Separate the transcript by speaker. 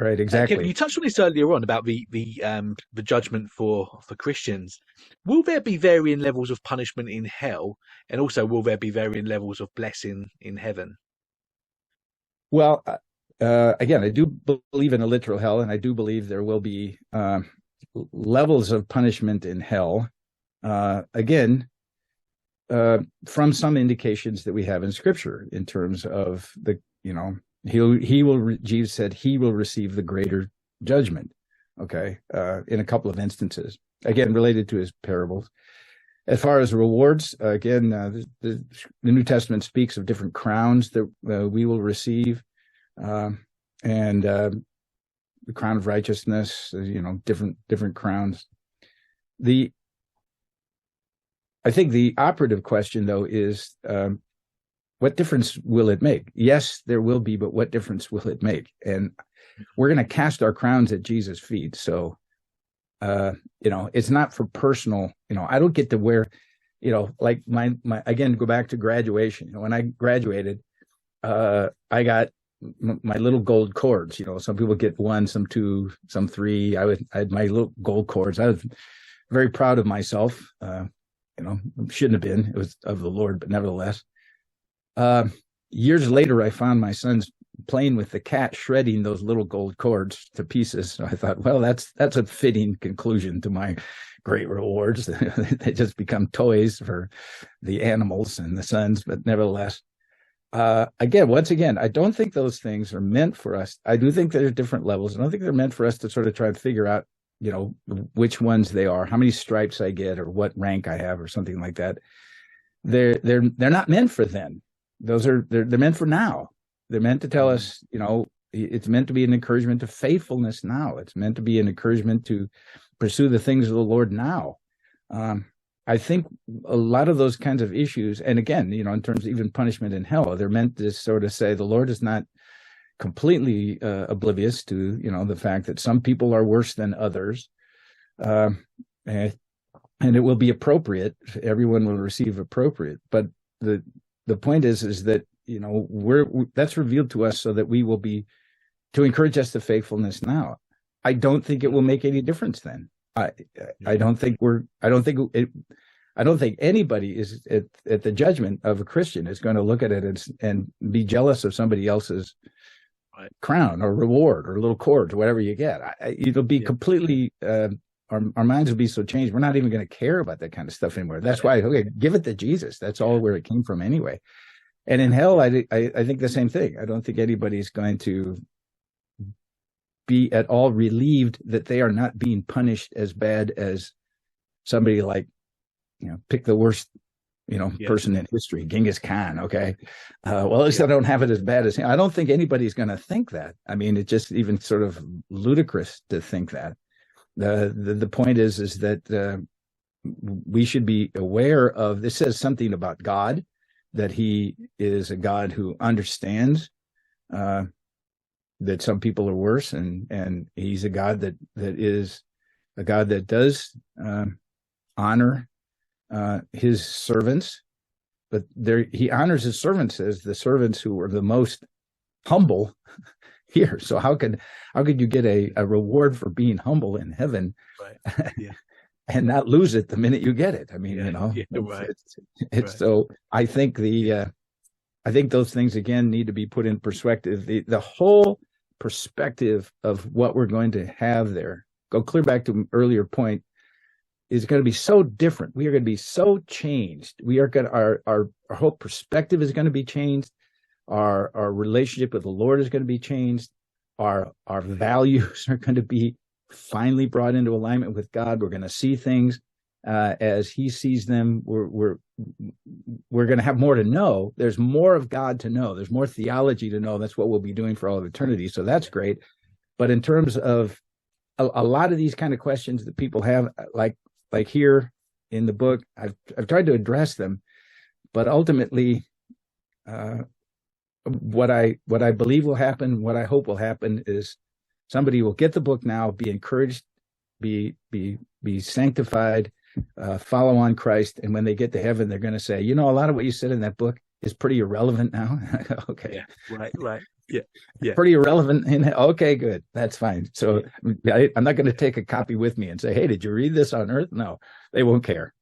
Speaker 1: Right,
Speaker 2: Kevin,
Speaker 1: exactly.
Speaker 2: you touched on this earlier on about the judgment for Christians. Will there be varying levels of punishment in hell, and also will there be varying levels of blessing in heaven?
Speaker 1: Well, again, I do believe in a literal hell, and I do believe there will be levels of punishment in hell. Again, from some indications that we have in Scripture in terms of Jesus said he will receive the greater judgment. Okay, in a couple of instances, again related to his parables. As far as rewards, again, the New Testament speaks of different crowns that we will receive, and the crown of righteousness, different crowns. I think the operative question, though, is what difference will it make? Yes, there will be, but what difference will it make? And we're going to cast our crowns at Jesus' feet. So, it's not for personal, I don't get to wear, like my again, go back to graduation. When I graduated, I got my little gold cords. Some people get one, some two, some three. I had my little gold cords. I was very proud of myself. Shouldn't have been. It was of the Lord, but nevertheless. Years later, I found my sons playing with the cat, shredding those little gold cords to pieces. So I thought, well, that's a fitting conclusion to my great rewards. They just become toys for the animals and the sons, but nevertheless. Once again, I don't think those things are meant for us. I do think there's different levels. I don't think they're meant for us to sort of try to figure out, which ones they are, how many stripes I get, or what rank I have, or something like that. They're not meant for then. They're meant for now. They're meant to tell us, it's meant to be an encouragement to faithfulness now. It's meant to be an encouragement to pursue the things of the Lord now. I think a lot of those kinds of issues, and again, in terms of even punishment in hell, they're meant to sort of say the Lord is not completely oblivious to, the fact that some people are worse than others. And it will be appropriate. Everyone will receive appropriate. But the point is that, that's revealed to us so that we will be, to encourage us to faithfulness now. I don't think it will make any difference then. I don't think anybody is at the judgment of a Christian is going to look at it and be jealous of somebody else's crown or reward or little cords or whatever you get. It'll be completely, our minds will be so changed. We're not even going to care about that kind of stuff anymore. That's why, give it to Jesus. That's all where it came from anyway. And in hell, I think the same thing. I don't think anybody's going to be at all relieved that they are not being punished as bad as somebody like, pick the worst, person in history, Genghis Khan. Okay. Well, at least I don't have it as bad as him. I don't think anybody's going to think that. I mean, it's just even sort of ludicrous to think that. The point is that we should be aware of, this says something about God, that he is a God who understands that some people are worse, and he's a God that is a God that does honor his servants, but he honors his servants as the servants who are the most humble here. So how could you get a reward for being humble in heaven, right? Yeah. And not lose it the minute you get it? I mean, it's so I think I think those things again need to be put in perspective. The whole perspective of what we're going to have there, go clear back to an earlier point, is going to be so different. We are going to be so changed. We are going to, our whole perspective is going to be changed. Our relationship with the Lord is going to be changed. Our values are going to be finally brought into alignment with God. We're going to see things as he sees them. We're going to have more to know. There's more of God to know. There's more theology to know. That's what we'll be doing for all of eternity. So that's great. But in terms of a lot of these kind of questions that people have, like here in the book, I've tried to address them, but ultimately, what I believe will happen, what I hope will happen, is somebody will get the book now, be encouraged, be sanctified, follow on Christ, and when they get to heaven, they're going to say, a lot of what you said in that book is pretty irrelevant now. Okay,
Speaker 2: yeah, right. Yeah.
Speaker 1: Pretty irrelevant. Okay, good. That's fine. So I'm not going to take a copy with me and say, hey, did you read this on Earth? No, they won't care.